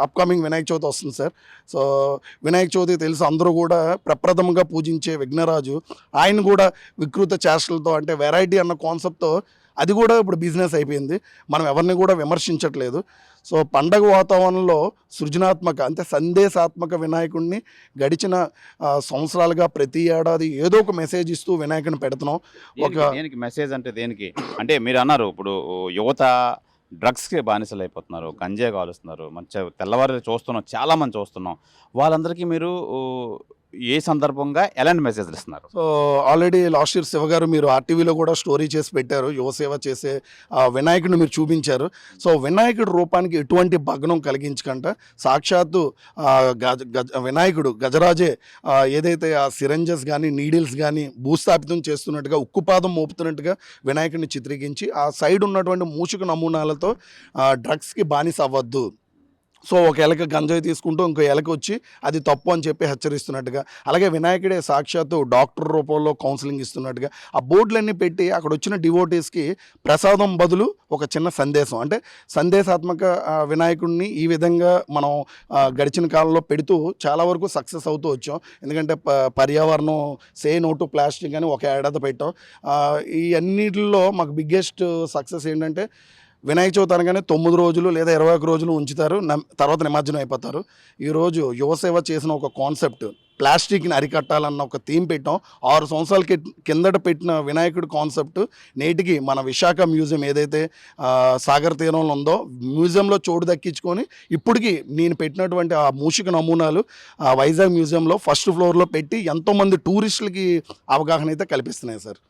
Upcoming Vinayaka Chavithi వస్తుంది sir. So Vinayaka Chavithi తెలుసు అందరూ కూడా ప్రప్రథమంగా పూజించే విఘ్నరాజు. ఆయన కూడా వికృత చేష్టలతో అంటే వెరైటీ అన్న కాన్సెప్ట్తో అది కూడా ఇప్పుడు బిజినెస్ అయిపోయింది. మనం ఎవరిని కూడా విమర్శించట్లేదు. సో పండగ వాతావరణంలో సృజనాత్మక అంటే సందేశాత్మక వినాయకుడిని గడిచిన సంవత్సరాలుగా ప్రతి ఏడాది ఏదో ఒక మెసేజ్ ఇస్తూ వినాయకుడిని పెడుతున్నాం. దేనికి మెసేజ్ అంటే దేనికి అంటే మీరు అన్నారు ఇప్పుడు యువత డ్రగ్స్కి బానిసలు అయిపోతున్నారు, గంజాయి కాలుస్తున్నారు, మంచి తెల్లవారు చూస్తున్నాం, చాలామంది చూస్తున్నాం. వాళ్ళందరికీ మీరు ఏ సందర్భంగా ఎలాంటి మెసేజ్లు ఇస్తున్నారు? So already last year Shiva గారు మీరు ఆర్టీవీలో కూడా స్టోరీ చేసి పెట్టారు. యువసేవ చేసే వినాయకుడిని మీరు చూపించారు. సో వినాయకుడి రూపానికి ఎటువంటి భగ్నం కలిగించకుండా సాక్షాత్తు వినాయకుడు గజరాజే ఏదైతే ఆ సిరంజెస్ కానీ నీడిల్స్ కానీ భూస్థాపితం చేస్తున్నట్టుగా ఉక్కుపాదం మోపుతున్నట్టుగా వినాయకుడిని చిత్రీకరించి ఆ సైడ్ ఉన్నటువంటి మూషిక నమూనాలతో డ్రగ్స్కి బానిస అవ్వద్దు, సో ఒక ఎలక గంజాయి తీసుకుంటూ ఇంకో ఎలక వచ్చి అది తప్పు అని చెప్పి హెచ్చరిస్తున్నట్టుగా, అలాగే వినాయకుడే సాక్షాత్తు డాక్టర్ రూపంలో కౌన్సిలింగ్ ఇస్తున్నట్టుగా ఆ బోర్డులన్నీ పెట్టి అక్కడ వచ్చిన డివోటీస్కి ప్రసాదం బదులు ఒక చిన్న సందేశం అంటే సందేశాత్మక వినాయకుడిని ఈ విధంగా మనం గడిచిన కాలంలో పెడుతూ చాలా వరకు సక్సెస్ అవుతూ వచ్చాం. ఎందుకంటే పర్యావరణం సే నో టు ప్లాస్టిక్ అని ఒక ఏడాది పెట్టాం. ఈ అన్నిటిలో మాకు బిగ్గెస్ట్ సక్సెస్ ఏంటంటే వినాయక చవితి అనగానే 9 రోజులు లేదా 21 రోజులు ఉంచుతారు, తర్వాత నిమజ్జనం అయిపోతారు. ఈరోజు యువసేవ చేసిన ఒక కాన్సెప్ట్ ప్లాస్టిక్ని అరికట్టాలన్న ఒక థీమ్ పెట్టాం. 6 సంవత్సరాల కిందట పెట్టిన వినాయకుడి కాన్సెప్ట్ నేటికి మన విశాఖ మ్యూజియం ఏదైతే సాగర్ తీరంలో ఉందో మ్యూజియంలో చోటు దక్కించుకొని ఇప్పటికీ నేను పెట్టినటువంటి ఆ మూషిక నమూనాలు వైజాగ్ మ్యూజియంలో ఫస్ట్ ఫ్లోర్లో పెట్టి ఎంతోమంది టూరిస్టులకి అవగాహన అయితే కల్పిస్తున్నాయి సార్.